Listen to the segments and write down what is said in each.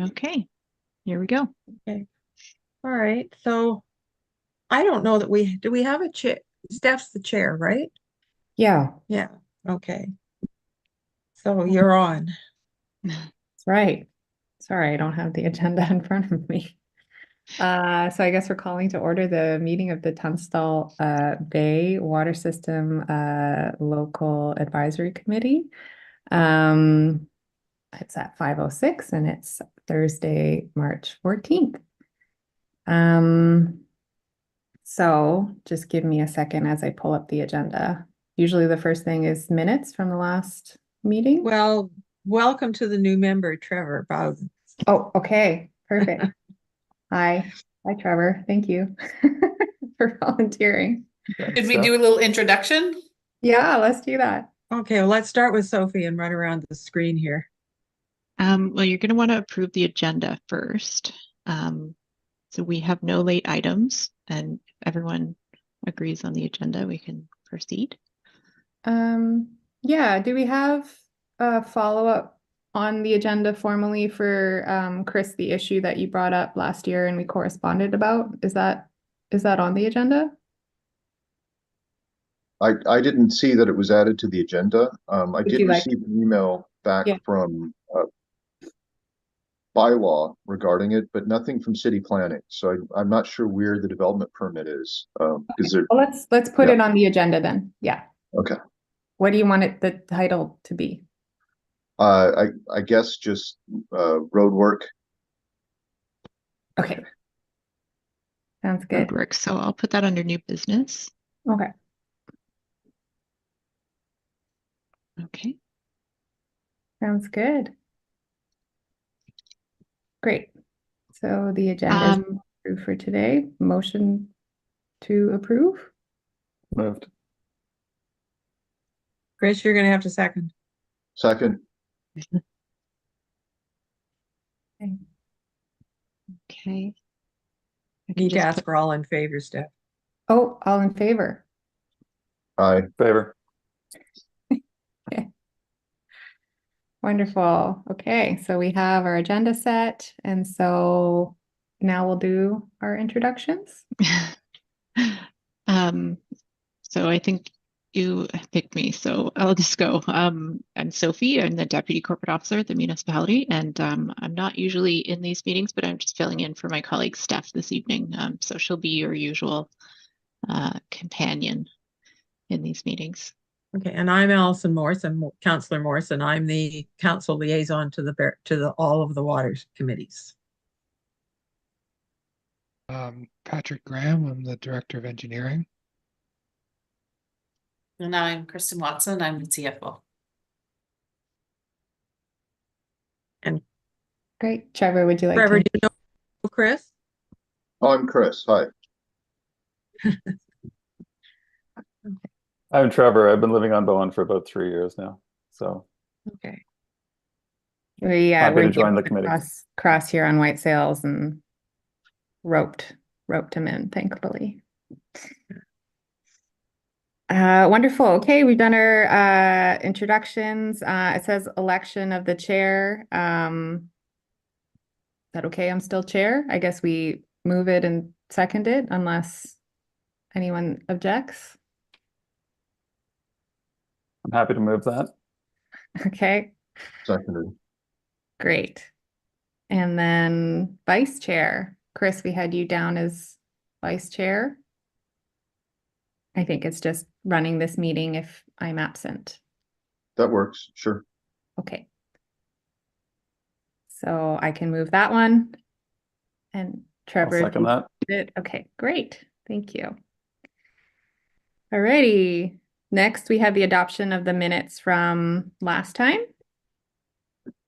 Okay, here we go. Okay. All right. So I don't know that do we have a chair? Steph's the chair, right? Yeah, Yeah. Okay. So you're on. that's right. Sorry, I don't have the agenda in front of me. So I guess we're calling to order the meeting of the Tunstall Bay Water System Local Advisory Committee. It's at 5:06 and it's Thursday, March 14th. So just give me a second as I pull up the agenda. Usually the first thing is minutes from the last meeting. Well, welcome to the new member, Trevor Bowden. Oh, okay, perfect. Hi, Trevor. Thank you for volunteering. Did we do a little introduction? Yeah, let's do that. Okay, well, let's start with Sophie and run around the screen here. Well, you're going to want to approve the agenda first. So we have no late items, and if everyone agrees on the agenda, we can proceed. Yeah, do we have a follow-up on the agenda formally for Chris, the issue that you brought up last year and we corresponded about? Is that on the agenda? I didn't see that it was added to the agenda. I Would did you like- receive an email back Yeah. from bylaw regarding it, but nothing from city planning. So I'm not sure where the development permit is. Is there? Well, let's put Yeah. it on the agenda then. Yeah. Okay. What do you want it the title to be? I guess just road work. Okay. Sounds good. Roadwork. So I'll put that under new business. Okay. Okay. Sounds good. Great. So the agenda is approved for today. Motion to approve. Moved. Chris, you're going to have to second. Second. Okay. I can Need to just ask put- for all in favor, Steph. Oh, all in favor? Aye. Favor. Wonderful. Okay, so we have our agenda set, and so now we'll do our introductions. So I think you picked me, so I'll just go. I'm Sophie. I'm the Deputy Corporate Officer at the municipality, and I'm not usually in these meetings, but I'm just filling in for my colleague Steph this evening. So she'll be your usual companion in these meetings. Okay, and I'm Allison Morse. I'm Councillor Morse, and I'm the council liaison to the all of the waters committees. Patrick Graham, I'm the Director of Engineering. And I'm Kristen Watson. I'm the CFO. And Great. Trevor, would you like Trevor, to? do you know Chris? Oh, I'm Chris. Hi. I'm Trevor. I've been living on Bowen for about 3 years now. So Okay. happy We're to join the here committee. cross here on White Sails and roped him in, thankfully. Wonderful. Okay, we've done our introductions. It says election of the chair. Is that okay? I'm still chair. I guess we move it and second it unless anyone objects. I'm happy to move that. Okay, Seconded. great. And then vice chair. Chris, we had you down as vice chair. I think it's just running this meeting if I'm absent. That works. Sure. Okay. So I can move that one. And Trevor. I'll second that. Okay, great. Thank you. Alrighty. Next, we have the adoption of the minutes from last time.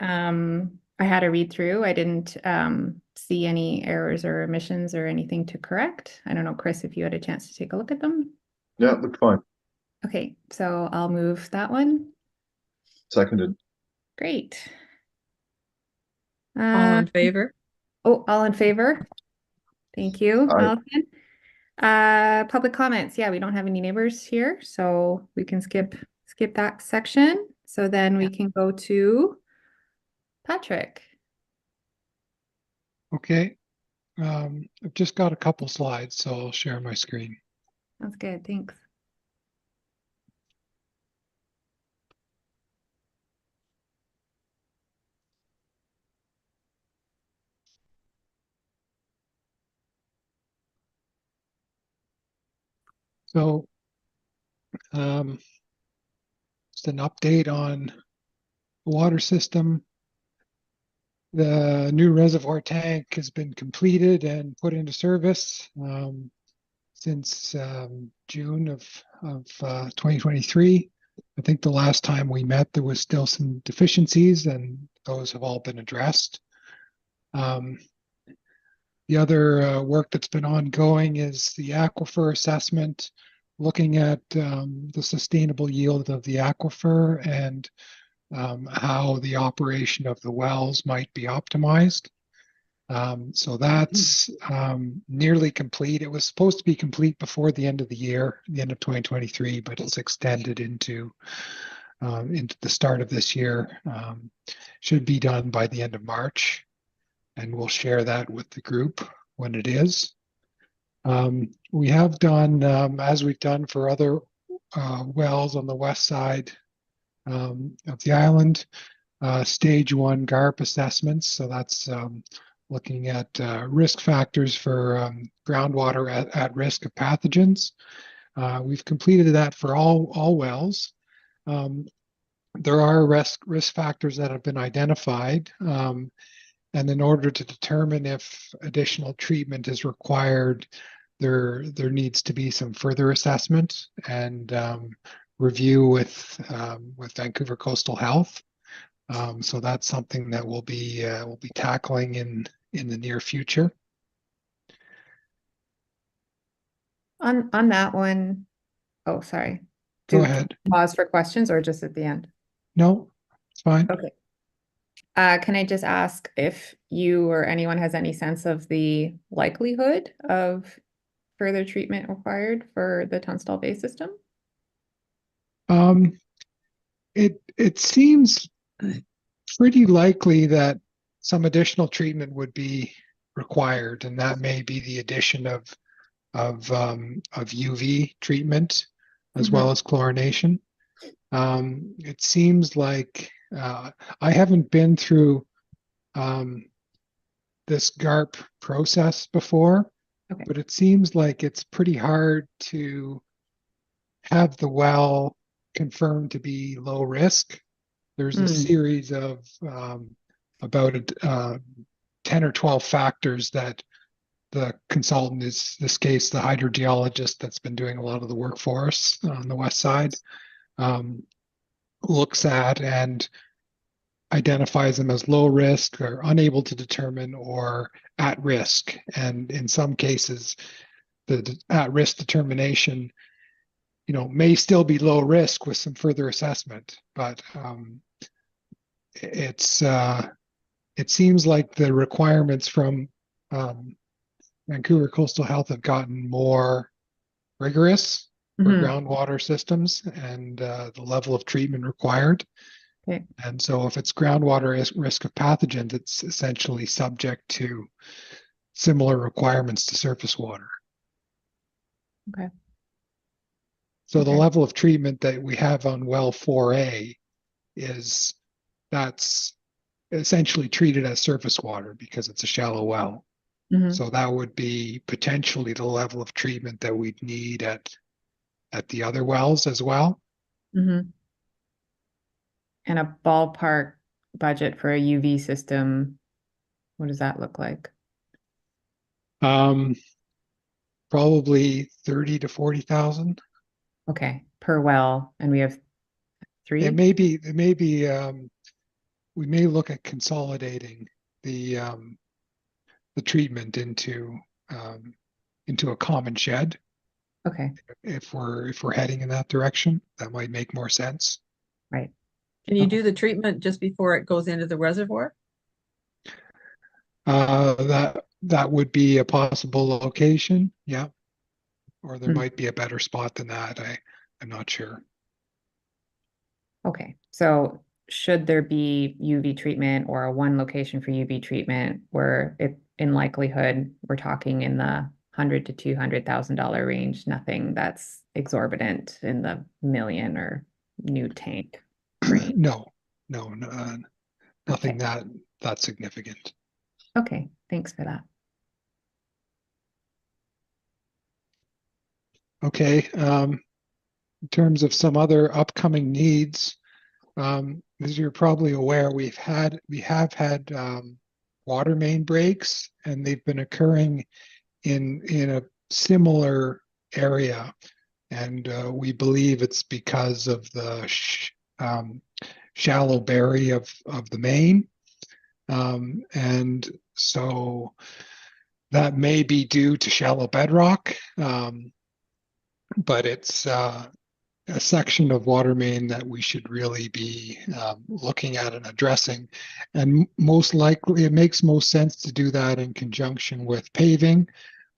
I had a read through. I didn't see any errors or omissions or anything to correct. I don't know, Chris, if you had a chance to take a look at them. Yeah, looked fine. Okay, so I'll move that one. Seconded. Great. All in favor? Oh, all in favor? Thank you, Aye. Allison. Public comments. Yeah, we don't have any neighbors here, so we can skip that section. So then we can go to Patrick. Okay. I've just got a couple slides, so I'll share my screen. That's good, thanks. So, just an update on the water system. The new reservoir tank has been completed and put into service since June of 2023. I think the last time we met, there was still some deficiencies, and those have all been addressed. The other work that's been ongoing is the aquifer assessment, looking at the sustainable yield of the aquifer and how the operation of the wells might be optimized. So that's nearly complete. It was supposed to be complete before the end of the year, the end of 2023, but it's extended into the start of this year. Should be done by the end of March, and we'll share that with the group when it is. We have done, as we've done for other wells on the west side of the island, stage 1 GARP assessments. So that's looking at risk factors for groundwater at risk of pathogens. We've completed that for all wells. There are risk factors that have been identified, and in order to determine if additional treatment is required, there needs to be some further assessment and review with Vancouver Coastal Health. So that's something that we'll be tackling in the near future. On that one, oh, sorry. Go ahead. Pause for questions or just at the end? No, it's fine. Okay. Can I just ask if you or anyone has any sense of the likelihood of further treatment required for the Tunstall Bay system? It seems pretty likely that some additional treatment would be required, and that may be the addition of UV treatment as well as chlorination. It seems like I haven't been through this GARP process before, Okay. but it seems like it's pretty hard to have the well confirmed to be low risk. There's a series of about 10 or 12 factors that the consultant, is this case the hydrogeologist that's been doing a lot of the work for us on the west side, looks at and identifies them as low risk or unable to determine or at risk. And in some cases, the at risk determination, may still be low risk with some further assessment, but it seems like the requirements from Vancouver Coastal Health have gotten more rigorous for groundwater systems and the level of treatment required. Okay. And so if it's groundwater risk of pathogens, it's essentially subject to similar requirements to surface water. Okay. So the level of treatment that we have on well 4A that's essentially treated as surface water because it's a shallow well. So that would be potentially the level of treatment that we'd need at the other wells as well. And a ballpark budget for a UV system, what does that look like? Probably 30 to 40,000. Okay, per well, and we have 3? It may be we may look at consolidating the treatment into a common shed. Okay. If we're heading in that direction, that might make more sense. Right. Can you do the treatment just before it goes into the reservoir? That would be a possible location, yeah. Or there might be a better spot than that. I'm not sure. Okay, so should there be UV treatment or one location for UV treatment where in likelihood, we're talking in the $100,000 to $200,000 range, nothing that's exorbitant in the million or new tank range. No, nothing Okay. that significant. Okay, thanks for that. Okay, in terms of some other upcoming needs, as you're probably aware, we have had water main breaks, and they've been occurring in a similar area, and we believe it's because of the shallow bury of the main, and so that may be due to shallow bedrock, but it's a section of water main that we should really be looking at and addressing. And most likely, it makes most sense to do that in conjunction with paving.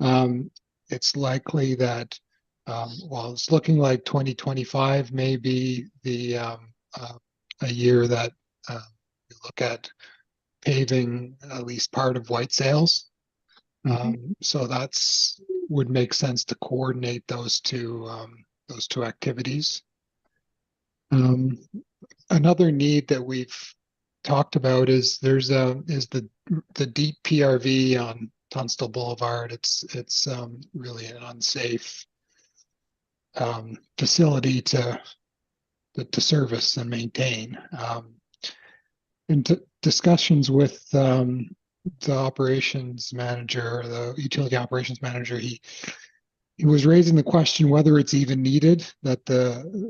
It's likely that, while it's looking like 2025 may be a year that we look at paving at least part of White Sails. So that's would make sense to coordinate those two activities. Another need that we've talked about is the deep PRV on Tunstall Boulevard. It's really an unsafe facility to service and maintain. In discussions with the operations manager, the utility operations manager, he was raising the question whether it's even needed, that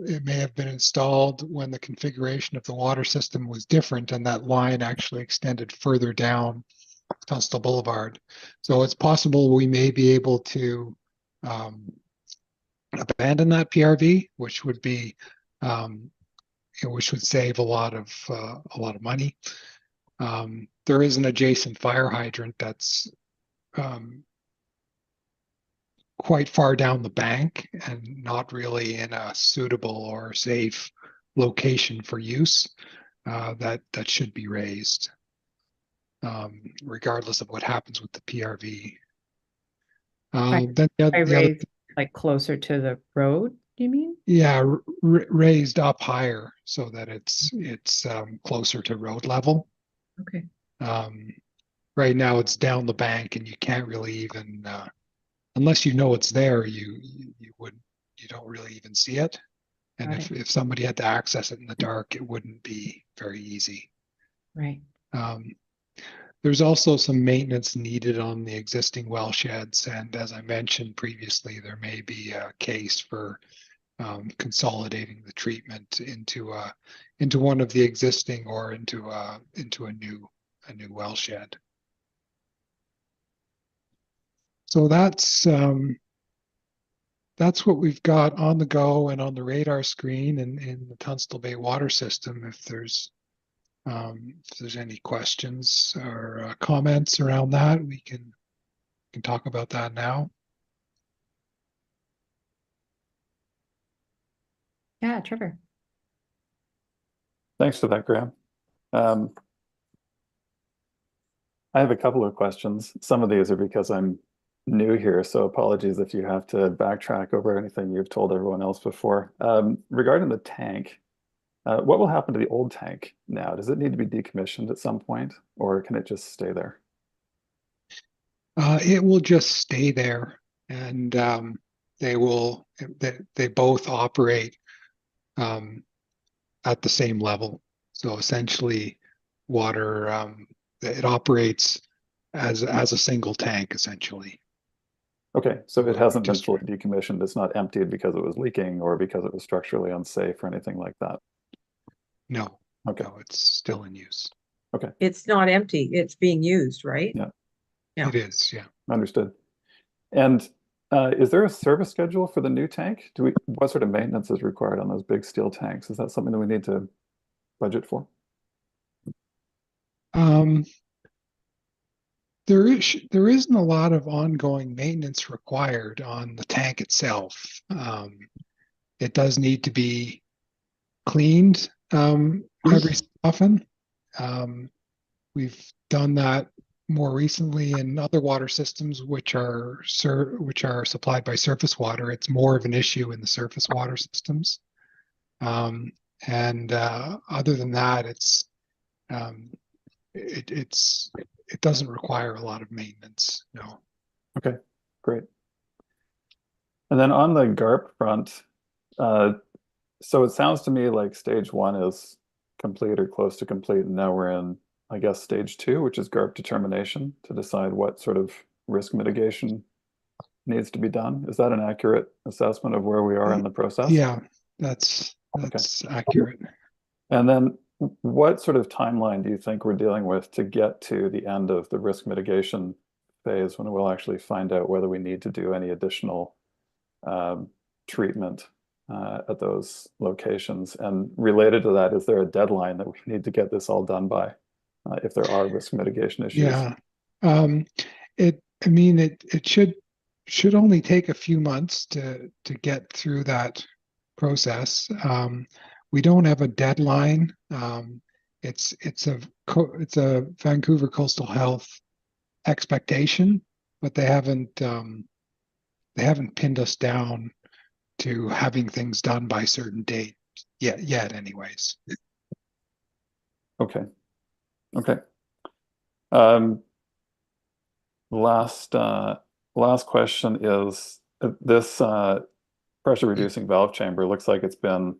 it may have been installed when the configuration of the water system was different and that line actually extended further down Tunstall Boulevard. So it's possible we may be able to abandon that PRV, which would be which would save a lot of money. There is an adjacent fire hydrant that's quite far down the bank and not really in a suitable or safe location for use. That should be raised, regardless of what happens with the PRV. Then I raised like closer to the road, you mean? Yeah, raised up higher so that it's closer to road level. Okay. Right now it's down the bank and you can't really even unless you know it's there, you don't really even see it. And if somebody had to access it in the dark, it wouldn't be very easy. Right. There's also some maintenance needed on the existing well sheds, and as I mentioned previously, there may be a case for consolidating the treatment into one of the existing or into a new well shed. So that's what we've got on the go and on the radar screen in the Tunstall Bay water system. If there's any questions or comments around that, we can talk about that now. Yeah, Trevor. Thanks for that, Graham. I have a couple of questions. Some of these are because I'm new here, so apologies if you have to backtrack over anything you've told everyone else before. Regarding the tank, what will happen to the old tank now? Does it need to be decommissioned at some point, or can it just stay there? It will just stay there, and they both operate at the same level. So essentially, water it operates as a single tank, essentially. Okay, so it hasn't been Just fully decommissioned. It's not emptied because it was leaking or because it was structurally unsafe or anything like that. no. Okay. No, it's still in use. Okay. It's not empty. It's being used, right? Yeah. Yeah. It is, yeah. Understood. And is there a service schedule for the new tank? What sort of maintenance is required on those big steel tanks? Is that something that we need to budget for? There isn't a lot of ongoing maintenance required on the tank itself. It does need to be cleaned every so often. We've done that more recently in other water systems which are supplied by surface water, it's more of an issue in the surface water systems. And other than that, it doesn't require a lot of maintenance. No. Okay, great. And then on the GARP front, so it sounds to me like stage 1 is complete or close to complete, and now we're in, I guess, stage 2, which is GARP determination to decide what sort of risk mitigation needs to be done. Is that an accurate assessment of where we are in the process? Yeah, that's accurate. And then what sort of timeline do you think we're dealing with to get to the end of the risk mitigation phase when we'll actually find out whether we need to do any additional treatment at those locations? And related to that, is there a deadline that we need to get this all done by if there are risk mitigation issues? Yeah, it should only take a few months to get through that process. We don't have a deadline. It's a Vancouver Coastal Health expectation, but they haven't pinned us down to having things done by a certain date yet anyways. Okay. Last question is this pressure reducing valve chamber looks like it's been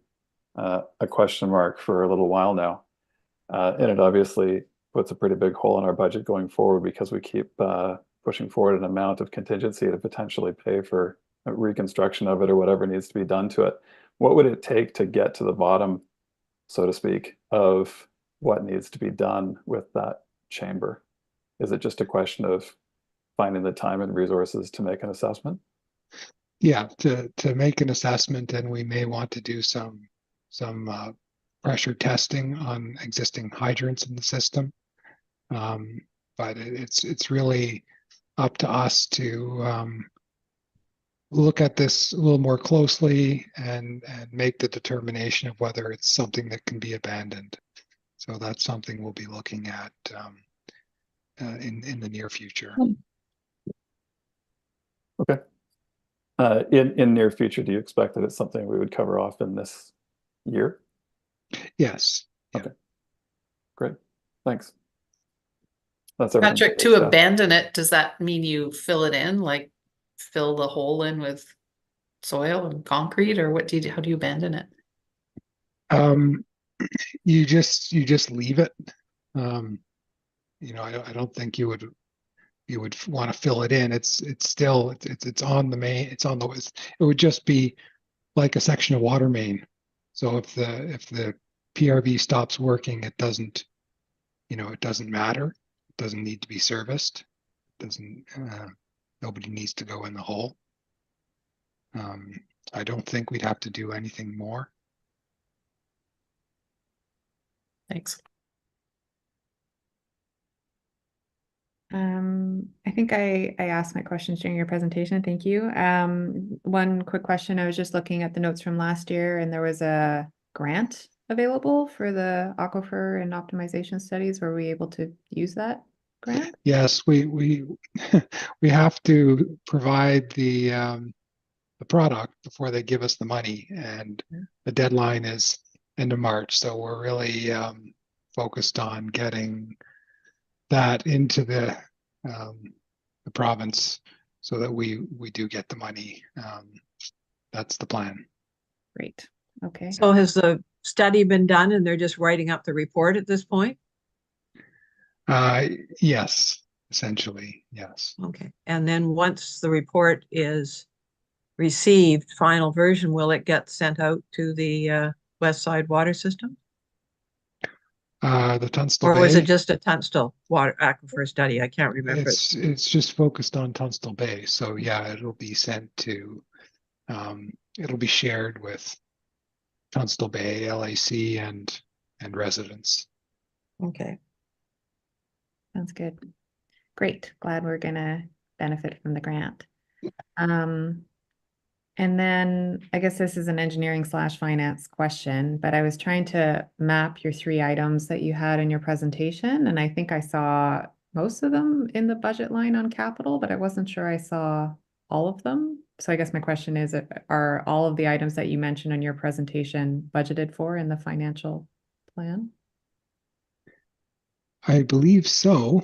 a question mark for a little while now. And it obviously puts a pretty big hole in our budget going forward because we keep pushing forward an amount of contingency to potentially pay for a reconstruction of it or whatever needs to be done to it. What would it take to get to the bottom, so to speak, of what needs to be done with that chamber? Is it just a question of finding the time and resources to make an assessment? Yeah, to make an assessment, and we may want to do some pressure testing on existing hydrants in the system. But it's really up to us to look at this a little more closely and make the determination of whether it's something that can be abandoned. So that's something we'll be looking at in the near future. Okay. In near future, do you expect that it's something we would cover off in this year? Yes. Okay. Great. Thanks. That's everything. Patrick, to abandon it, does that mean you fill it in, like fill the hole in with soil and concrete, or what do you do? How do you abandon it? You just leave it. I don't think you would want to fill it in. It's on the main. It would just be like a section of water main. So if the PRV stops working, it doesn't matter. It doesn't need to be serviced. Nobody needs to go in the hole. I don't think we'd have to do anything more. Thanks. I think I asked my questions during your presentation. Thank you. One quick question. I was just looking at the notes from last year, and there was a grant available for the aquifer and optimization studies. Were we able to use that grant? Yes, we have to provide the product before they give us the money, and the deadline is end of March. So we're really focused on getting that into the province so that we do get the money. That's the plan. Great. Okay. So has the study been done and they're just writing up the report at this point? Yes, essentially, yes. Okay. And then once the report is received, final version, will it get sent out to the West Side water system? The Tunstall Or Bay. was it just a Tunstall water aquifer study? I can't remember. It's just focused on Tunstall Bay. So yeah, it'll be sent to, it'll be shared with Tunstall Bay, LAC, and residents. Okay. Sounds good. Great. Glad we're gonna benefit from the grant. And then I guess this is an engineering/finance question, but I was trying to map your 3 items that you had in your presentation, and I think I saw most of them in the budget line on capital, but I wasn't sure I saw all of them. So I guess my question is, are all of the items that you mentioned in your presentation budgeted for in the financial plan? I believe so.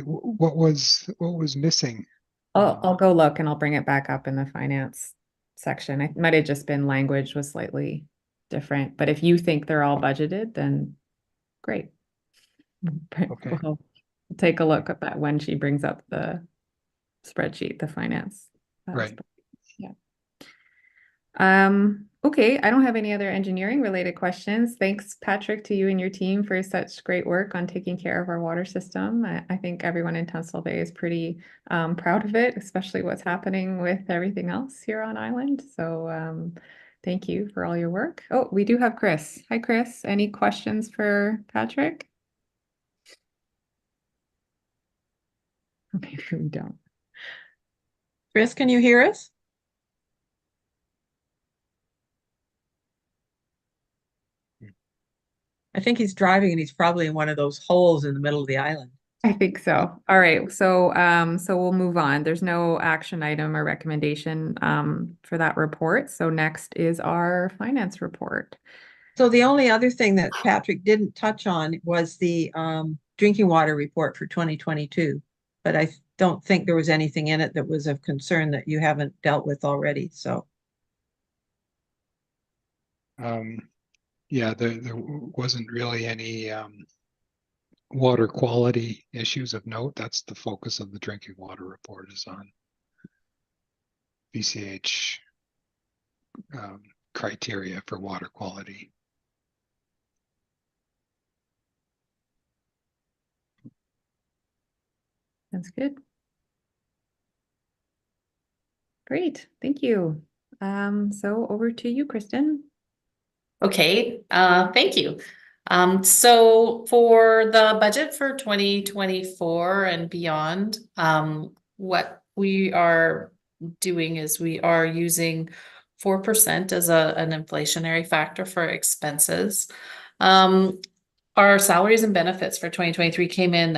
What was missing? I'll go look and I'll bring it back up in the finance section. It might have just been language was slightly different, but if you think they're all budgeted, then great. Okay. We'll take a look at that when she brings up the spreadsheet, the finance. Right. Yeah. Okay, I don't have any other engineering related questions. Thanks, Patrick, to you and your team for such great work on taking care of our water system. I think everyone in Tunstall Bay is pretty proud of it, especially what's happening with everything else here on island. So thank you for all your work. Oh, we do have Chris. Hi, Chris. Any questions for Patrick? Maybe we don't. Chris, can you hear us? I think he's driving and he's probably in one of those holes in the middle of the island. I think so. All right. So we'll move on. There's no action item or recommendation for that report. So next is our finance report. So the only other thing that Patrick didn't touch on was the drinking water report for 2022. But I don't think there was anything in it that was of concern that you haven't dealt with already. So Yeah, there wasn't really any water quality issues of note. That's the focus of the drinking water report, is on VCH criteria for water quality. That's good. Great. Thank you. So over to you, Kristen. Okay, thank you. So for the budget for 2024 and beyond, what we are doing is we are using 4% as an inflationary factor for expenses. Our salaries and benefits for 2023 came in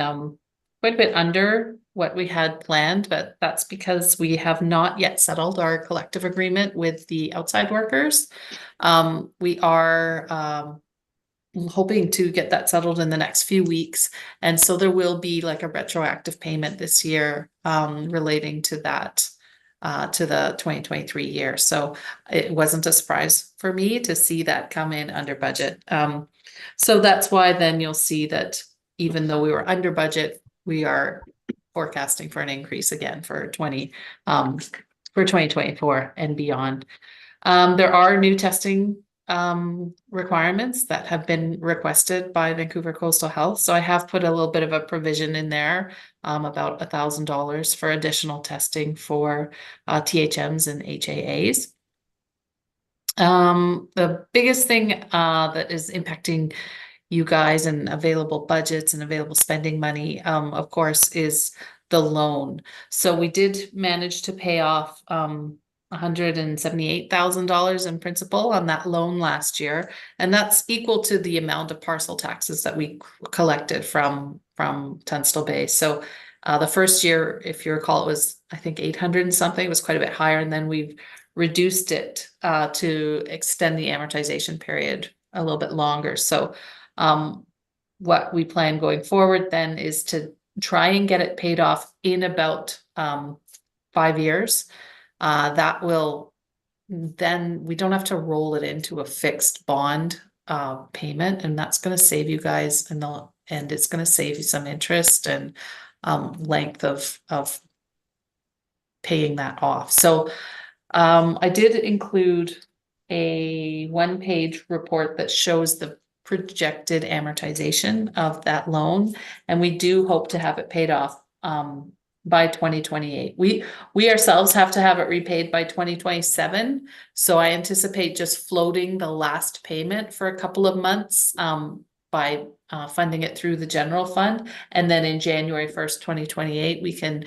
quite a bit under what we had planned, but that's because we have not yet settled our collective agreement with the outside workers. We are hoping to get that settled in the next few weeks. And so there will be like a retroactive payment this year relating to that, to the 2023 year. So it wasn't a surprise for me to see that come in under budget. So that's why then you'll see that even though we were under budget, we are forecasting for an increase again for 2024 and beyond. There are new testing requirements that have been requested by Vancouver Coastal Health. So I have put a little bit of a provision in there, about $1,000 for additional testing for THMs and HAAs. The biggest thing that is impacting you guys and available budgets and available spending money, of course, is the loan. So we did manage to pay off $178,000 in principal on that loan last year, and that's equal to the amount of parcel taxes that we collected from Tunstall Bay. So the first year, if you recall, it was I think 800 and something. It was quite a bit higher, and then we've reduced it to extend the amortization period a little bit longer. So what we plan going forward then is to try and get it paid off in about 5 years. That will then we don't have to roll it into a fixed bond payment, and that's going to save you guys and it's going to save you some interest and length of paying that off. So I did include a 1-page report that shows the projected amortization of that loan, and we do hope to have it paid off by 2028. We ourselves have to have it repaid by 2027. So I anticipate just floating the last payment for a couple of months by funding it through the general fund. And then in January 1st, 2028, we can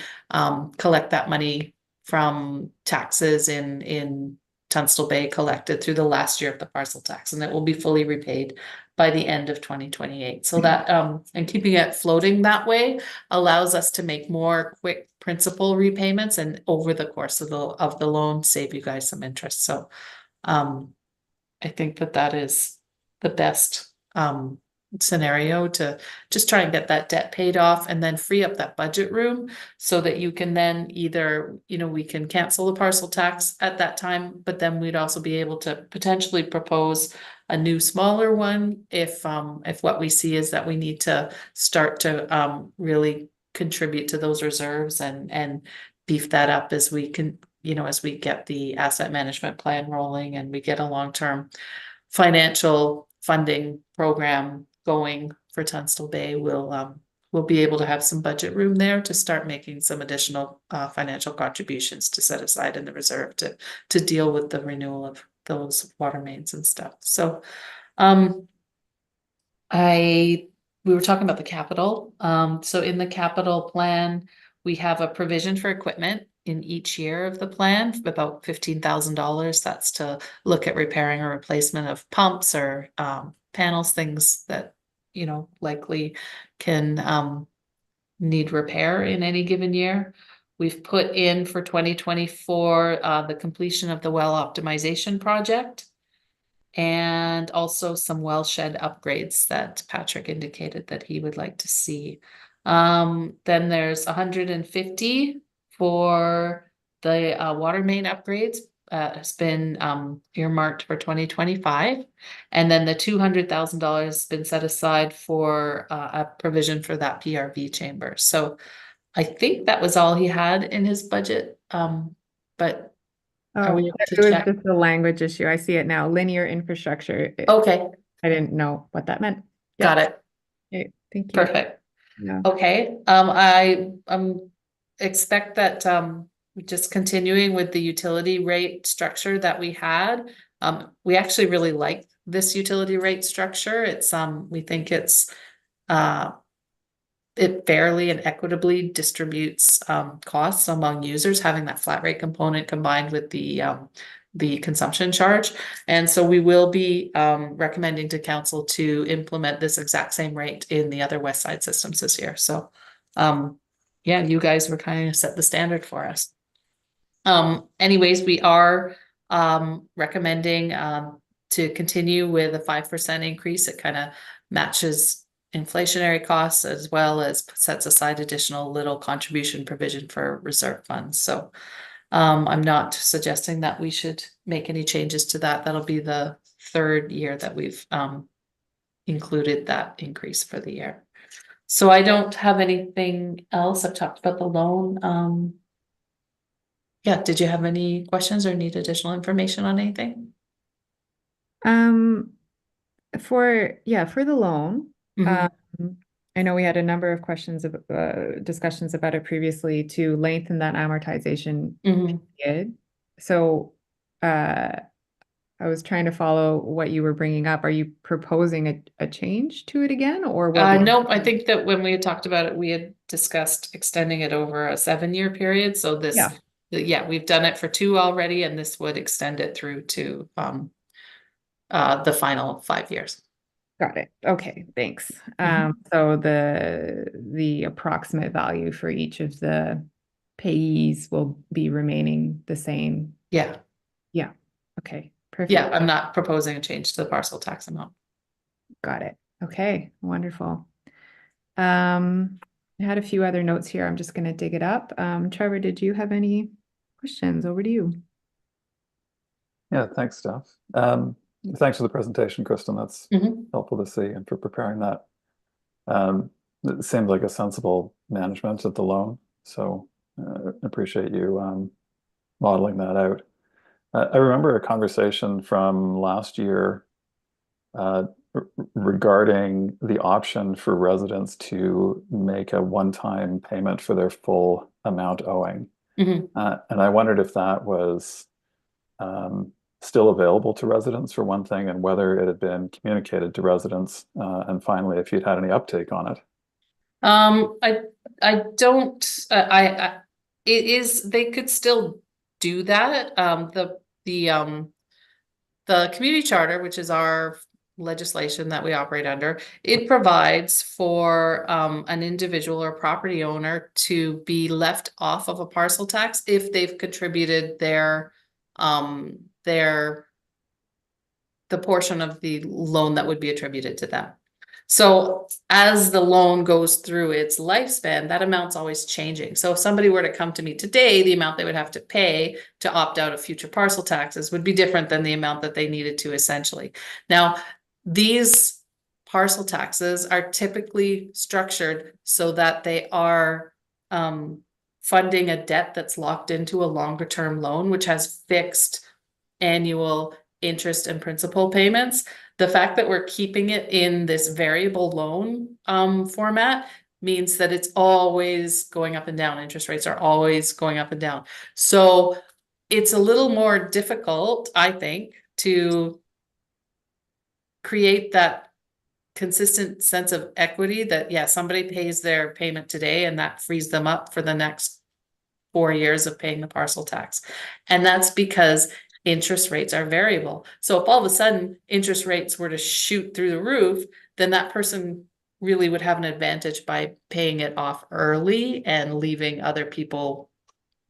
collect that money from taxes in Tunstall Bay collected through the last year of the parcel tax, and it will be fully repaid by the end of 2028. So that, and keeping it floating that way allows us to make more quick principal repayments, and over the course of the loan, save you guys some interest. So, I think that is the best, scenario to just try and get that debt paid off and then free up that budget room so that you can then either, we can cancel the parcel tax at that time, but then we'd also be able to potentially propose a new smaller one if what we see is that we need to start to really contribute to those reserves and beef that up as we can, as we get the asset management plan rolling and we get a long-term financial funding program going for Tunstall Bay. We'll be able to have some budget room there to start making some additional financial contributions to set aside in the reserve to deal with the renewal of those water mains and stuff. So we were talking about the capital. So in the capital plan, we have a provision for equipment in each year of the plan, about $15,000. That's to look at repairing or replacement of pumps or panels, things that, likely can need repair in any given year. We've put in for 2024 the completion of the well optimization project and also some well shed upgrades that Patrick indicated that he would like to see. Then there's 150 for the water main upgrades. Has been earmarked for 2025, and then the $200,000 has been set aside for a provision for that PRV chamber. So I think that was all he had in his budget. But are we able to it was check? just a language issue. I see it now. Linear infrastructure. Okay, I didn't know what that meant. got it. Okay, thank you. Perfect. Yeah. Okay, I expect that just continuing with the utility rate structure that we had. We actually really like this utility rate structure. It's we think it's it fairly and equitably distributes costs among users, having that flat rate component combined with the consumption charge. And so we will be recommending to council to implement this exact same rate in the other West Side systems this year. So yeah, you guys were kind of set the standard for us. Anyways, we are recommending to continue with a 5% increase. It kind of matches inflationary costs as well as sets aside additional little contribution provision for reserve funds. So I'm not suggesting that we should make any changes to that. That'll be the third year that we've included that increase for the year. So I don't have anything else. I've talked about the loan. Yeah, did you have any questions or need additional information on anything? For the loan, Mhm. I know we had a number of questions of discussions about it previously to lengthen that amortization Mhm. period. So I was trying to follow what you were bringing up. Are you proposing a change to it again, or will No, I think that when we had talked about it, we had discussed extending it over a 7-year period. So this, yeah, we've done it for 2 already, and this would extend it through to the final 5 years. Got it. Okay, thanks. Mhm. So the approximate value for each of the payees will be remaining the same. Yeah. Yeah. Okay, perfect. Yeah, I'm not proposing a change to the parcel tax amount. Got it. Okay, wonderful. I had a few other notes here. I'm just going to dig it up. Trevor, did you have any questions? Over to you. Yeah, thanks, Steph. Thanks for the presentation, Kristen. That's helpful to see, and for preparing that. It seemed like a sensible management of the loan, so appreciate you modeling that out. I remember a conversation from last year regarding the option for residents to make a one-time payment for their full amount owing. And I wondered if that was still available to residents, for one thing, and whether it had been communicated to residents, and finally, if you'd had any uptake on it. I don't, it is, they could still do that. the community charter, which is our legislation that we operate under, it provides for an individual or property owner to be left off of a parcel tax if they've contributed the portion of the loan that would be attributed to them. So as the loan goes through its lifespan, that amount's always changing. So if somebody were to come to me today, the amount they would have to pay to opt out of future parcel taxes would be different than the amount that they needed to essentially. Now, these parcel taxes are typically structured so that they are funding a debt that's locked into a longer term loan, which has fixed annual interest and principal payments. The fact that we're keeping it in this variable loan format means that it's always going up and down. Interest rates are always going up and down. So it's a little more difficult, I think, to create that consistent sense of equity that, yeah, somebody pays their payment today and that frees them up for the next 4 years of paying the parcel tax. And that's because interest rates are variable. So if all of a sudden interest rates were to shoot through the roof, then that person really would have an advantage by paying it off early and leaving other people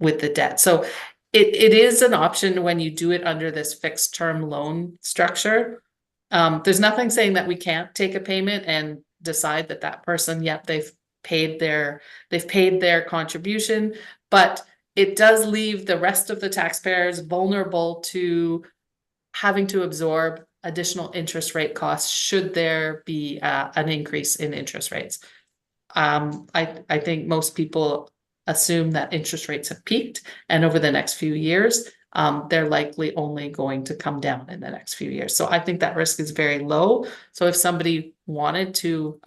with the debt. So it is an option when you do it under this fixed term loan structure. There's nothing saying that we can't take a payment and decide that that person, yep, they've paid their contribution, but it does leave the rest of the taxpayers vulnerable to having to absorb additional interest rate costs should there be an increase in interest rates. I think most people assume that interest rates have peaked, and over the next few years, they're likely only going to come down in the next few years. So I think that risk is very low. So if somebody wanted to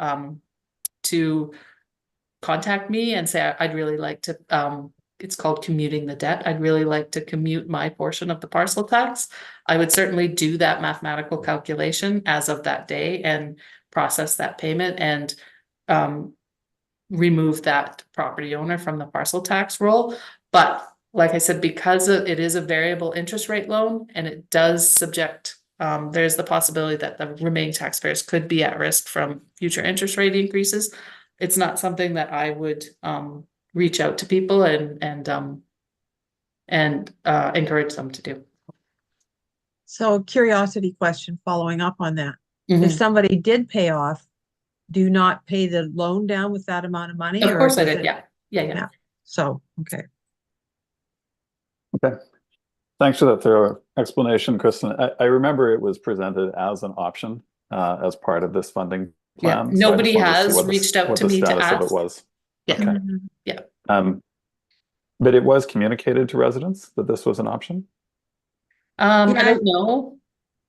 contact me and say, I'd really like to, it's called commuting the debt. I'd really like to commute my portion of the parcel tax. I would certainly do that mathematical calculation as of that day and process that payment and remove that property owner from the parcel tax roll. But like I said, because it is a variable interest rate loan and it does subject, there's the possibility that the remaining taxpayers could be at risk from future interest rate increases. It's not something that I would reach out to people and encourage them to do. So curiosity question following up on that. If somebody did pay off, do not pay the loan down with that amount of money? Of course I does did. it- Yeah. So, okay. Okay. Thanks for that thorough explanation, Kristen. I remember it was presented as an option as part of this funding Yeah. plan. Nobody So I just wanted to see has what the- reached out what to the me to status of ask. it was. Yeah. Okay. Mhm. But it was communicated to residents that this was an option? I don't know.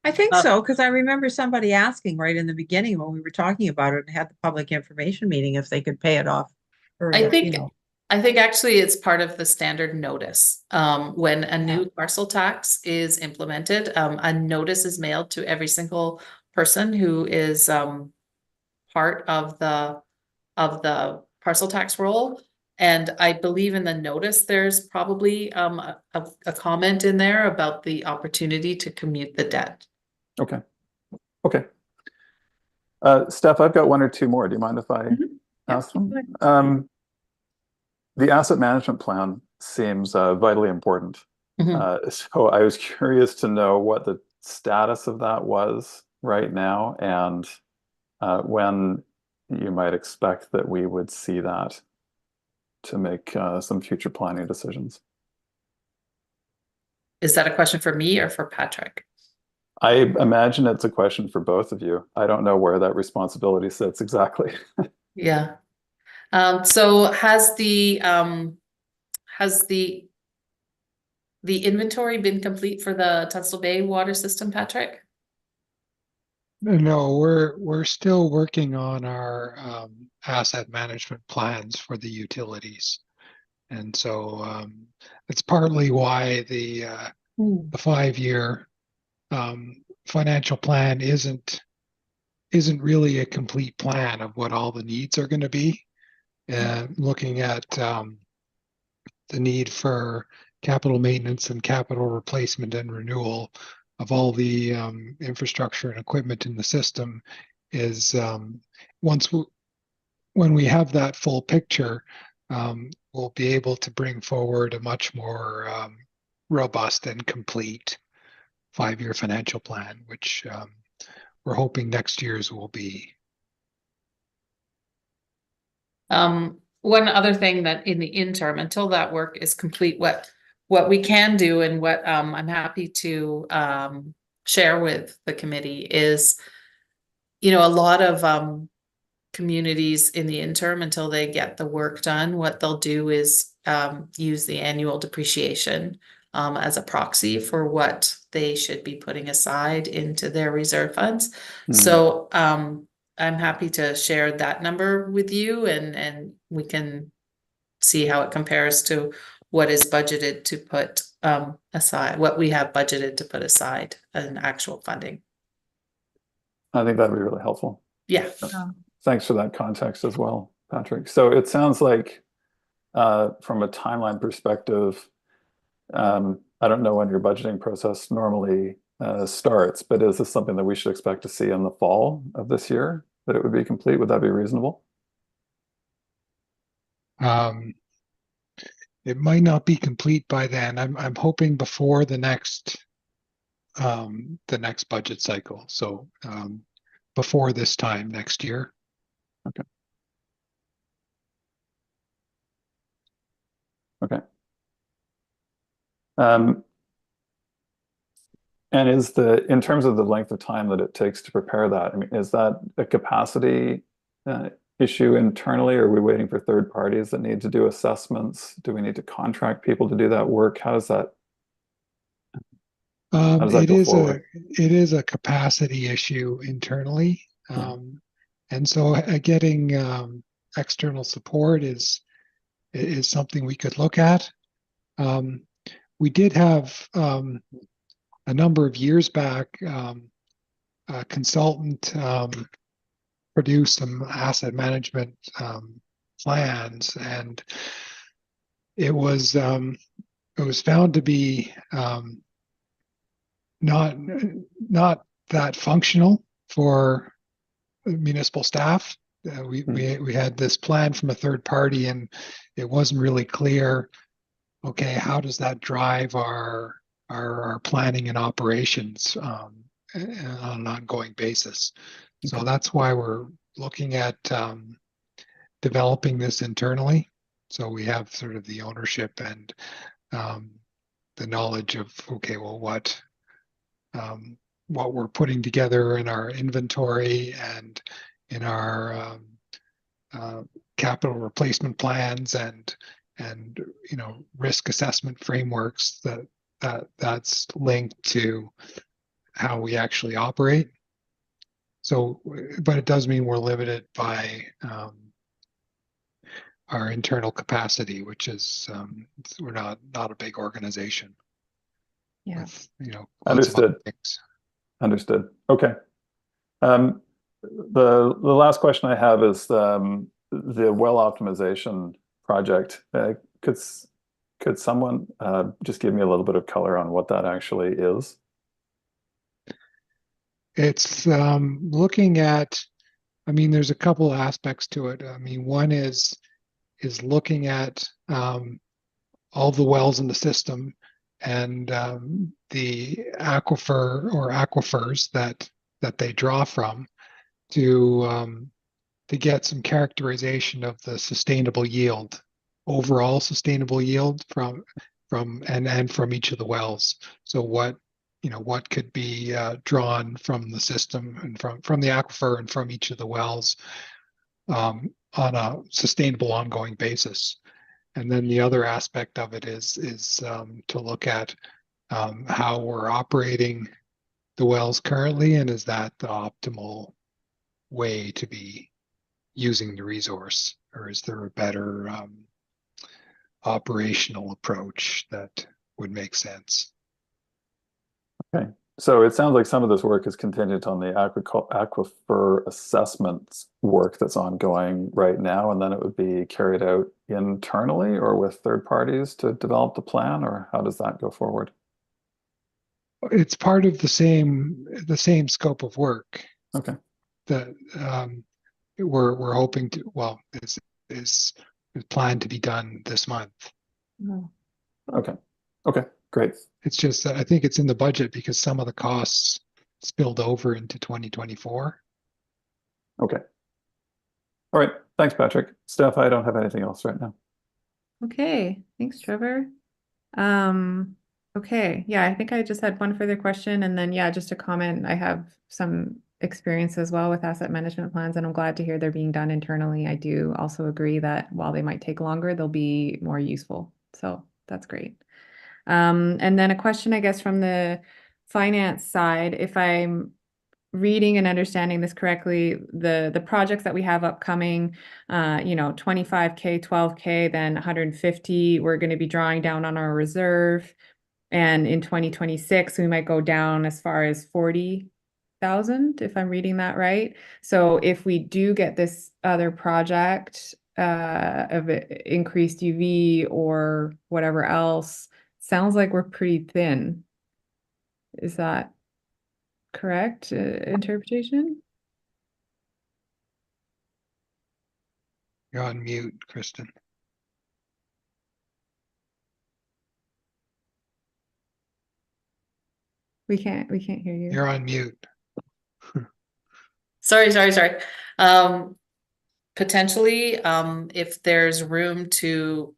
I think so, because I remember somebody asking right in the beginning when we were talking about it and had the public information meeting if they could pay it off. I think you know. I think actually it's part of the standard notice. When a new parcel tax is implemented, a notice is mailed to every single person who is part of the parcel tax roll. And I believe in the notice, there's probably a comment in there about the opportunity to commute the debt. Okay. Okay. Steph, I've got one or two more. Do you mind if I ask them? The asset management plan seems vitally important. So I was curious to know what the status of that was right now and when you might expect that we would see that to make some future planning decisions. Is that a question for me or for Patrick? I imagine it's a question for both of you. I don't know where that responsibility sits exactly. Yeah. So has the inventory been complete for the Tunstall Bay water system, Patrick? No, we're still working on our asset management plans for the utilities. And so it's partly why the 5-year financial plan isn't really a complete plan of what all the needs are going to be. Looking at the need for capital maintenance and capital replacement and renewal of all the infrastructure and equipment in the system is when we have that full picture, we'll be able to bring forward a much more robust and complete 5-year financial plan, which we're hoping next year's will be. One other thing that in the interim, until that work is complete, what we can do and what I'm happy to share with the committee is, a lot of communities in the interim, until they get the work done, what they'll do is use the annual depreciation as a proxy for what they should be putting aside into their reserve funds. So I'm happy to share that number with you, and we can see how it compares to what is budgeted to put aside, what we have budgeted to put aside in actual funding. I think that'd be really helpful. Yeah. Thanks for that context as well, Patrick. So it sounds like from a timeline perspective, I don't know when your budgeting process normally starts, but is this something that we should expect to see in the fall of this year, that it would be complete? Would that be reasonable? It might not be complete by then. I'm hoping before the next budget cycle. So before this time next year. Okay. Okay. And in terms of the length of time that it takes to prepare that, I mean, is that a capacity issue internally? Or are we waiting for third parties that need to do assessments? Do we need to contract people to do that work? How does that go forward? It is a capacity issue internally. And so getting external support is something we could look at. We did have a number of years back a consultant produce some asset management plans, and it was found to be not that functional for municipal staff. We had this plan from a third party, and it wasn't really clear. Okay, how does that drive our planning and operations on an ongoing basis? Okay. So that's why we're looking at developing this internally. So we have sort of the ownership and the knowledge of, okay, well, what we're putting together in our inventory and in our capital replacement plans and risk assessment frameworks that's linked to how we actually operate. So, but it does mean we're limited by our internal capacity, which is we're not a big organization. Yeah. With, Understood. Understood. Okay. The last question I have is the well optimization project. Could someone just give me a little bit of color on what that actually is? It's looking at, I mean, there's a couple aspects to it. I mean, one is looking at all the wells in the system and the aquifer or aquifers that they draw from to get some characterization of the sustainable yield, overall sustainable yield from each of the wells. So what could be drawn from the system and from the aquifer and from each of the wells on a sustainable ongoing basis. And then the other aspect of it is to look at how we're operating the wells currently, and is that the optimal way to be using the resource, or is there a better operational approach that would make sense? Okay. So it sounds like some of this work is contingent on the aquifer assessments work that's ongoing right now, and then it would be carried out internally or with third parties to develop the plan, or how does that go forward? It's part of the same scope of work Okay. that we're hoping to, well, is planned to be done this month. Okay. Okay. Great. It's just that I think it's in the budget because some of the costs spilled over into 2024. Okay. All right. Thanks, Patrick. Steph, I don't have anything else right now. Okay, thanks, Trevor. Okay, yeah, I think I just had one further question, and then yeah, just a comment. I have some experience as well with asset management plans, and I'm glad to hear they're being done internally. I do also agree that while they might take longer, they'll be more useful. So that's great. And then a question, I guess, from the finance side, if I'm reading and understanding this correctly, the projects that we have upcoming, 25K, 12K, then 150, we're going to be drawing down on our reserve. And in 2026, we might go down as far as 40,000, if I'm reading that right. So if we do get this other project of increased UV or whatever else, sounds like we're pretty thin. Is that correct interpretation? You're on mute, Kristen. We can't hear you. You're on mute. Sorry. Potentially, if there's room to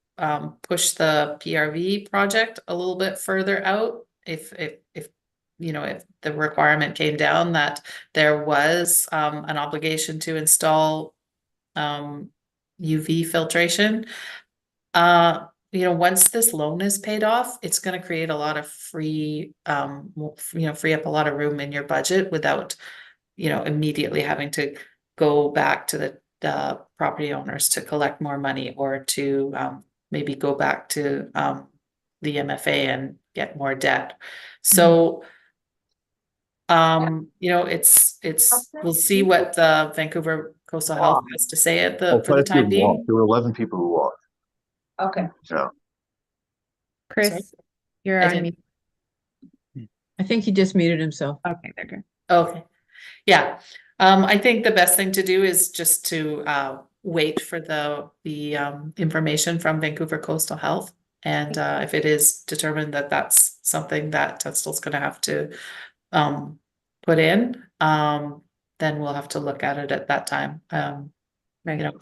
push the PRV project a little bit further out, if if the requirement came down that there was an obligation to install UV filtration, once this loan is paid off, it's going to create a lot of free up a lot of room in your budget without immediately having to go back to the property owners to collect more money, or to maybe go back to the MFA and get more debt. So we'll see what the Vancouver Coastal Health has to say at Well, for the quite a few time being. walked. There were 11 people who walked. Okay. Yeah. Chris, Sorry? you're I on didn't- mute. I think he just muted himself. Okay, there you Okay. Yeah. I think the best thing to do is just to wait for the information from Vancouver Coastal Health. And if it is determined that that's something that Tunstall's going to have to put in, then we'll have to look at it at that time. Right.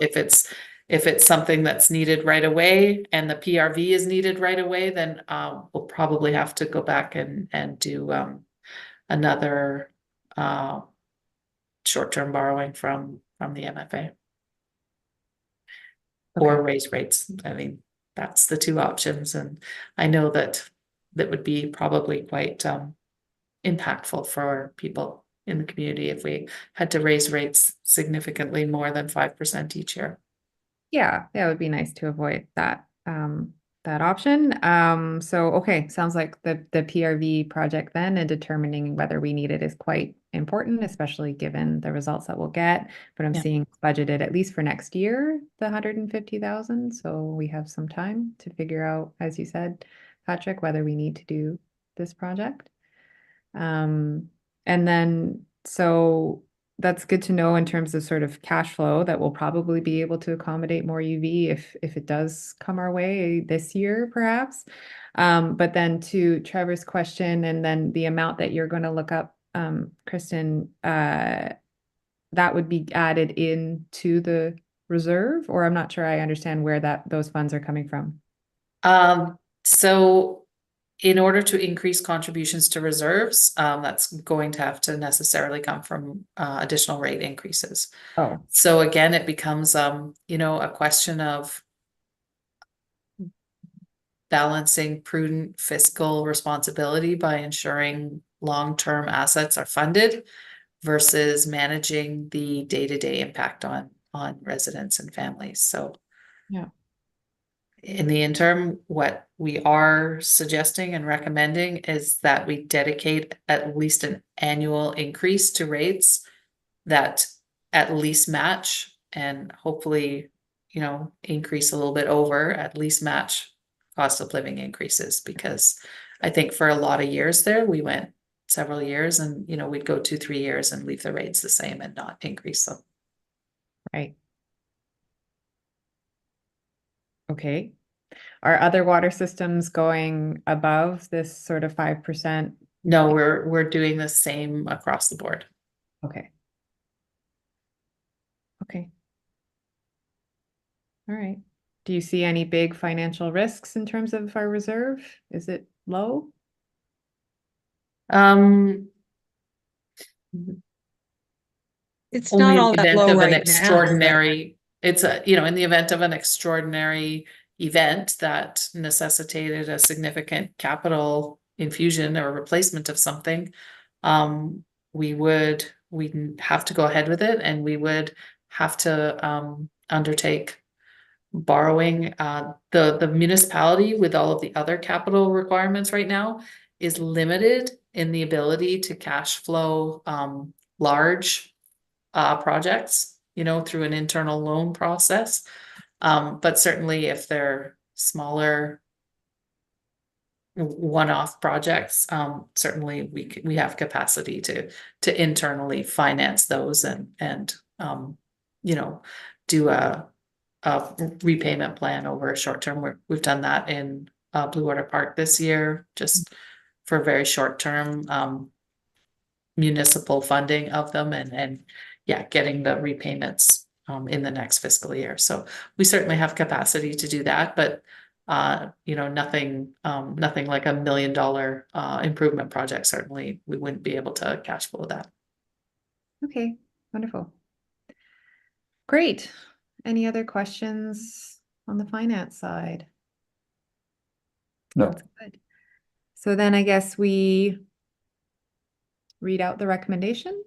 If it's something that's needed right away and the PRV is needed right away, then we'll probably have to go back and do another short-term borrowing from the MFA. Or raise rates. I mean, that's the two options, and I know that would be probably quite impactful for people in the community if we had to raise rates significantly more than 5% each year. Yeah, that would be nice to avoid that that option. So okay, sounds like the PRV project then, and determining whether we need it is quite important, especially given the results that we'll get. But I'm Yeah. seeing budgeted at least for next year, the 150,000. So we have some time to figure out, as you said, Patrick, whether we need to do this project. And then so that's good to know in terms of sort of cash flow, that we'll probably be able to accommodate more UV if it does come our way this year, perhaps. But then to Trevor's question, and then the amount that you're going to look up, Kristen, that would be added into the reserve, or I'm not sure I understand where those funds are coming from. So in order to increase contributions to reserves, that's going to have to necessarily come from additional rate increases. Oh, So again, it becomes a question of balancing prudent fiscal responsibility by ensuring long-term assets are funded versus managing the day-to-day impact on residents and families. So yeah. in the interim, what we are suggesting and recommending is that we dedicate at least an annual increase to rates that at least match, and hopefully, increase a little bit over, at least match cost of living increases, because I think for a lot of years there, we went several years and, we'd go 2-3 years and leave the rates the same and not increase them. Right. Okay. Are other water systems going above this sort of 5%? No, we're doing the same across the board. Okay. Okay. All right. Do you see any big financial risks in terms of our reserve? Is it low? It's Only not in all the that event low of an right now, but extraordinary, it's in the event of an extraordinary event that necessitated a significant capital infusion or replacement of something, we'd have to go ahead with it, and we would have to undertake borrowing. The municipality, with all of the other capital requirements right now, is limited in the ability to cash flow large projects, through an internal loan process. But certainly if they're smaller one-off projects, certainly we have capacity to internally finance those and do a repayment plan over a short term. We've done that in Blue Water Park this year, just for very short term municipal funding of them, and yeah, getting the repayments in the next fiscal year. So we certainly have capacity to do that, but nothing like $1 million improvement project. Certainly we wouldn't be able to cash flow that. Okay, wonderful. Great. Any other questions on the finance side? No. That's good. So then I guess we read out the recommendation.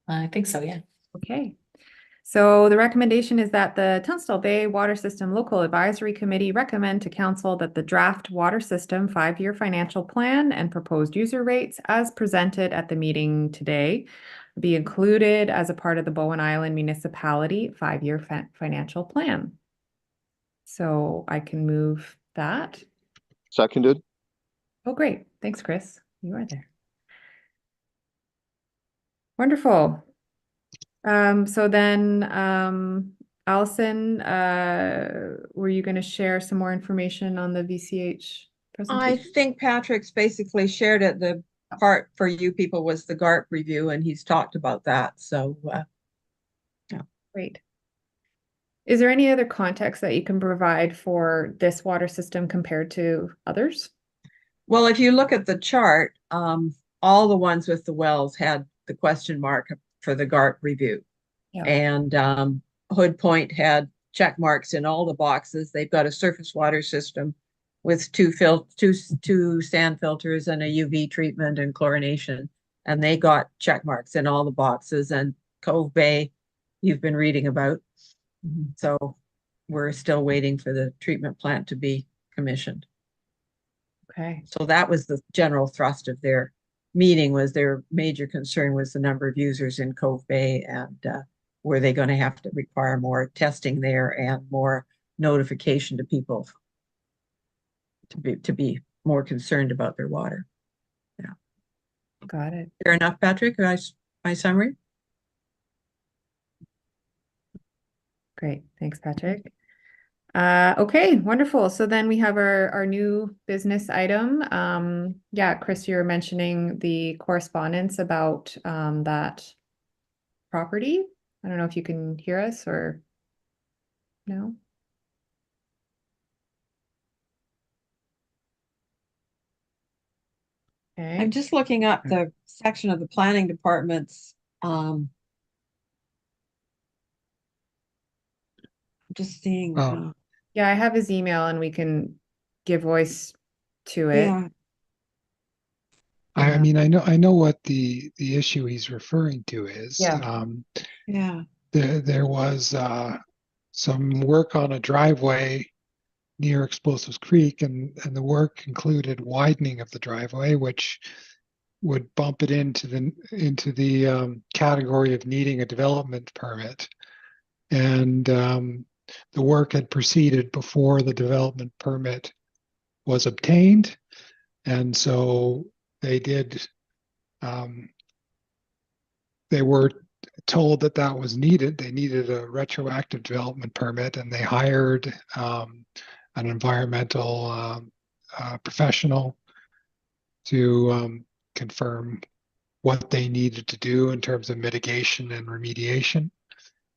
I think so, yeah. Okay. So the recommendation is that the Tunstall Bay Water System Local Advisory Committee recommend to council that the draft water system 5-year financial plan and proposed user rates as presented at the meeting today be included as a part of the Bowen Island Municipality 5-year financial plan. So I can move that. Seconded. Oh, great. Thanks, Chris. You are there. Wonderful. So then, Allison, were you going to share some more information on the VCH I presentation? think Patrick's basically shared it. The part for you people was the GARP review, and he's talked about that. So, yeah. Great. Is there any other context that you can provide for this water system compared to others? Well, if you look at the chart, all the ones with the wells had the question mark for the GARP review. Yeah. And Hood Point had check marks in all the boxes. They've got a surface water system with two sand filters and a UV treatment and chlorination. And they got check marks in all the boxes. And Cove Bay, you've been reading about. So we're still waiting for the treatment plant to be commissioned. Okay. So that was the general thrust of their meeting. Was their major concern was the number of users in Cove Bay, and were they going to have to require more testing there and more notification to people to be more concerned about their water. Yeah. Got it. Fair enough, Patrick? My summary? Great. Thanks, Patrick. Okay, wonderful. So then we have our new business item. Yeah, Chris, you were mentioning the correspondence about that property. I don't know if you can hear us or no. Okay. I'm just looking up the section of the planning department's just seeing. Oh. Yeah, I have his email and we can give voice to it. Yeah. I mean, I know what the issue he's referring to is. Yeah. Yeah. There was some work on a driveway near Explosives Creek, and the work included widening of the driveway, which would bump it into the category of needing a development permit. And the work had proceeded before the development permit was obtained, and so they did. They were told that that was needed. They needed a retroactive development permit, and they hired an environmental professional to confirm what they needed to do in terms of mitigation and remediation.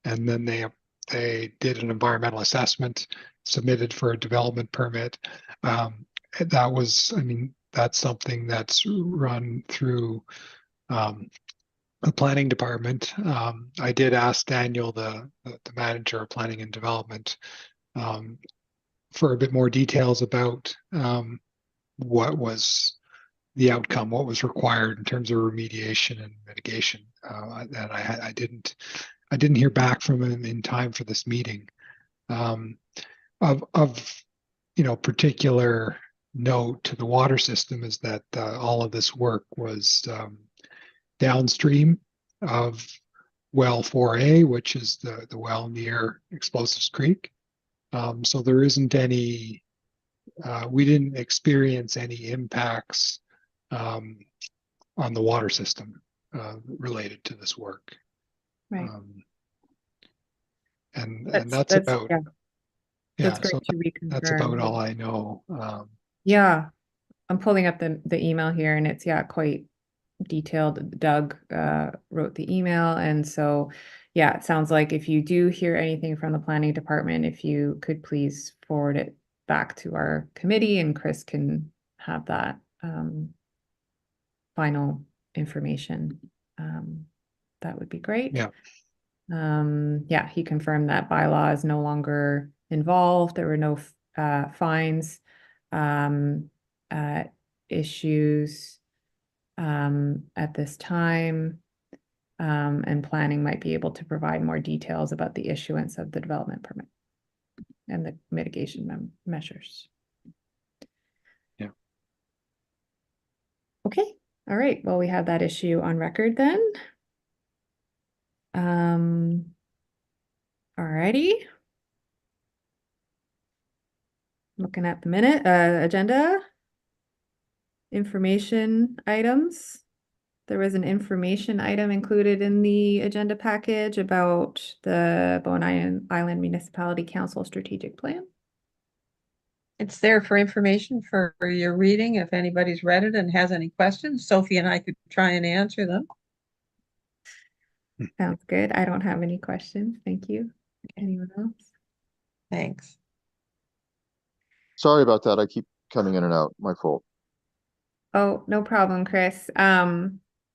And then they did an environmental assessment, submitted for a development permit. That was, I mean, that's something that's run through the planning department. I did ask Daniel, the manager of planning and development, for a bit more details about what was the outcome, what was required in terms of remediation and mitigation. And I didn't hear back from him in time for this meeting. Of particular note to the water system is that all of this work was downstream of well 4A, which is the well near Explosives Creek. So there isn't any, we didn't experience any impacts on the water system related to this work. Right. And that's about, that's so great to reconfirm. that's about all I know. Yeah, I'm pulling up the email here, and it's quite detailed. Doug wrote the email, and so it sounds like if you do hear anything from the planning department, if you could please forward it back to our committee, and Chris can have that final information. That would be great. He confirmed that bylaw is no longer involved. There were no fines issues at this time, and planning might be able to provide more details about the issuance of the development permit and the mitigation measures. Yeah. Okay. All right. Well, we have that issue on record then. Alrighty. Looking at the agenda. Information items. There was an information item included in the agenda package about the Bowen Island Municipality Council Strategic Plan. It's there for information for your reading. If anybody's read it and has any questions, Sophie and I could try and answer them. Sounds good. I don't have any questions. Thank you. Anyone else? Thanks. Sorry about that. I keep coming in and out. My fault. Oh, no problem, Chris.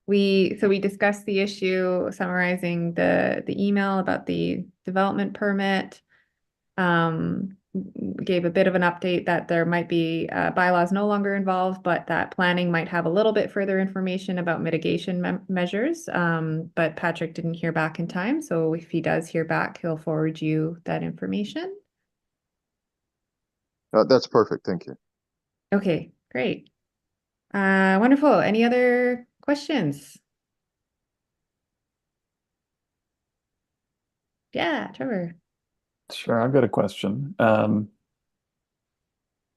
We discussed the issue, summarizing the email about the development permit. Gave a bit of an update that there might be bylaws no longer involved, but that planning might have a little bit further information about mitigation measures. But Patrick didn't hear back in time, so if he does hear back, he'll forward you that information. That's perfect. Thank you. Okay, great. Wonderful. Any other questions? Yeah, Trevor. Sure, I've got a question.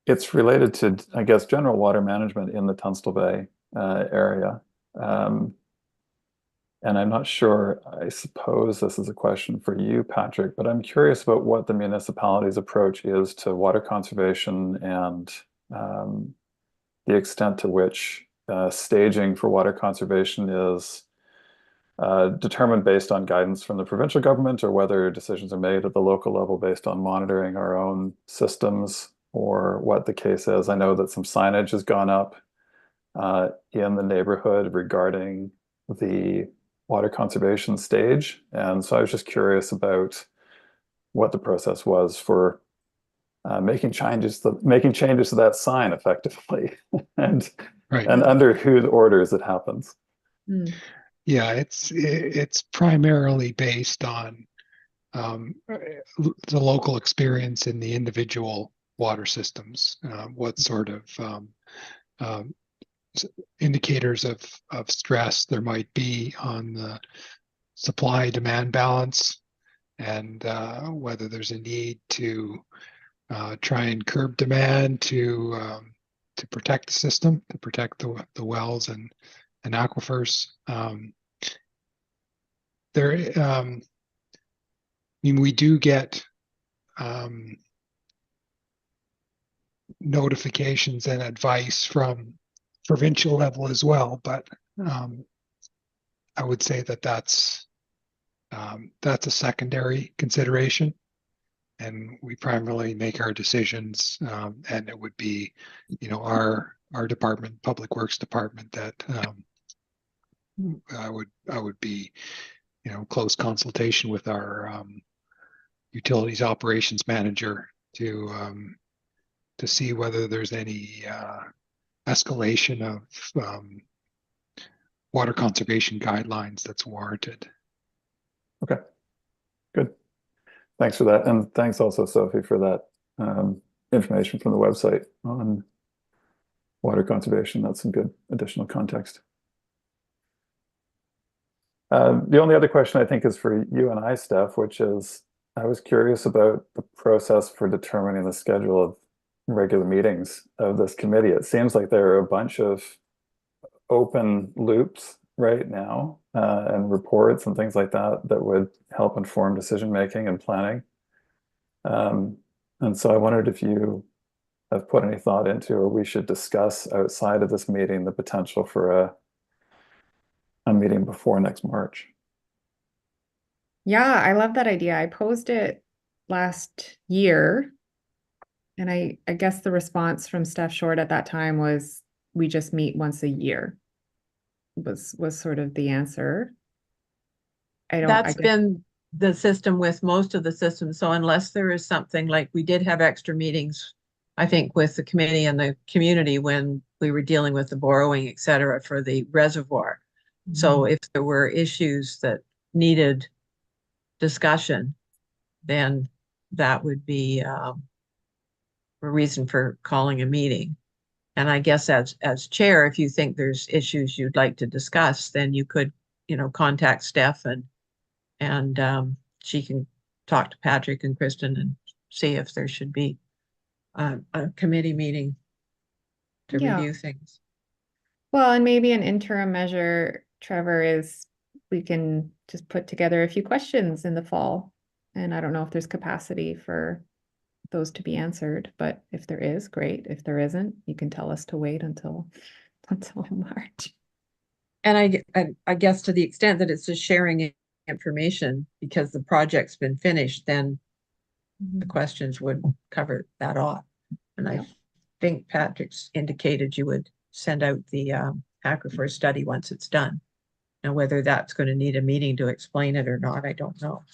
It's related to, I guess, general water management in the Tunstall Bay area. And I'm not sure, I suppose this is a question for you, Patrick, but I'm curious about what the municipality's approach is to water conservation and the extent to which staging for water conservation is determined based on guidance from the provincial government, or whether decisions are made at the local level based on monitoring our own systems, or what the case is. I know that some signage has gone up in the neighborhood regarding the water conservation stage. And so I was just curious about what the process was for making changes to that sign effectively, and under whose orders it happens. Yeah, it's primarily based on the local experience in the individual water systems, what sort of um, indicators of stress there might be on the supply-demand balance, and whether there's a need to try and curb demand to protect the system, to protect the wells and aquifers. I mean, we do get notifications and advice from provincial level as well, but I would say that that's a secondary consideration, and we primarily make our decisions, and it would be, our department, Public Works Department, that I would be, close consultation with our utilities operations manager to see whether there's any escalation of water conservation guidelines that's warranted. Okay, good. Thanks for that. And thanks also, Sophie, for that information from the website on water conservation. That's some good additional context. The only other question I think is for you and I, Steph, which is, I was curious about the process for determining the schedule of regular meetings of this committee. It seems like there are a bunch of open loops right now, and reports and things like that would help inform decision making and planning. And so I wondered if you have put any thought into, or we should discuss outside of this meeting, the potential for a meeting before next March. Yeah, I love that idea. I posed it last year, and I guess the response from Steph Short at that time was, we just meet once a year, was sort of the answer. That's been the system with most of the systems. So unless there is something, like we did have extra meetings, I think, with the committee and the community when we were dealing with the borrowing, et cetera, for the reservoir. So if there were issues that needed discussion, then that would be a reason for calling a meeting. And I guess as chair, if you think there's issues you'd like to discuss, then you could, contact Steph, and she can talk to Patrick and Kristen and see if there should be a committee meeting to review things. Well, and maybe an interim measure, Trevor, is we can just put together a few questions in the fall. And I don't know if there's capacity for those to be answered, but if there is, great. If there isn't, you can tell us to wait until March. And I guess to the extent that it's just sharing information because the project's been finished, then the questions would cover that off. And I think Patrick's indicated you would send out the aquifer study once it's done. Now, whether that's going to need a meeting to explain it or not, I don't know.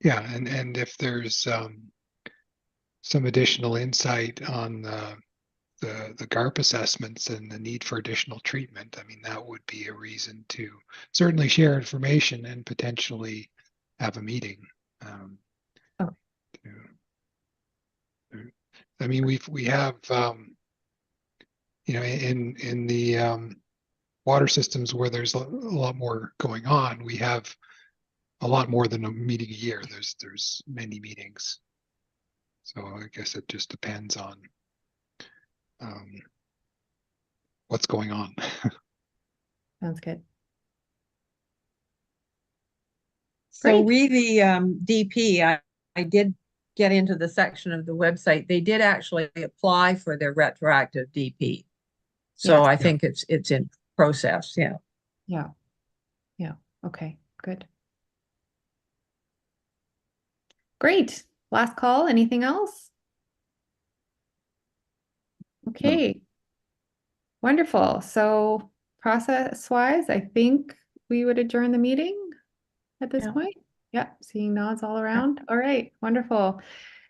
Yeah, and if there's some additional insight on the GARP assessments and the need for additional treatment, I mean, that would be a reason to certainly share information and potentially have a meeting. I mean, we have in the water systems where there's a lot more going on, we have a lot more than a meeting a year. There's many meetings. So I guess it just depends on what's going on. Sounds good. So we, the DP, I did get into the section of the website. They did actually apply for their retroactive DP. So I think it's in process. Yeah. Yeah. Okay, good. Great. Last call. Anything else? Okay. Wonderful. So process-wise, I think we would adjourn the meeting at this point. Yeah, seeing nods all around. All right, wonderful.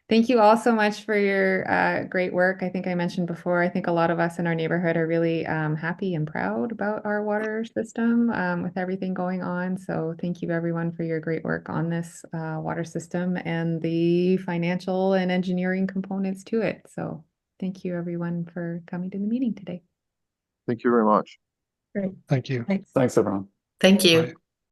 Thank you all so much for your great work. I think I mentioned before, I think a lot of us in our neighborhood are really happy and proud about our water system with everything going on. So thank you everyone for your great work on this water system and the financial and engineering components to it. So thank you everyone for coming to the meeting today. Thank you very much. Great. Thank you. Thanks. Thanks, everyone. Thank you. Bye.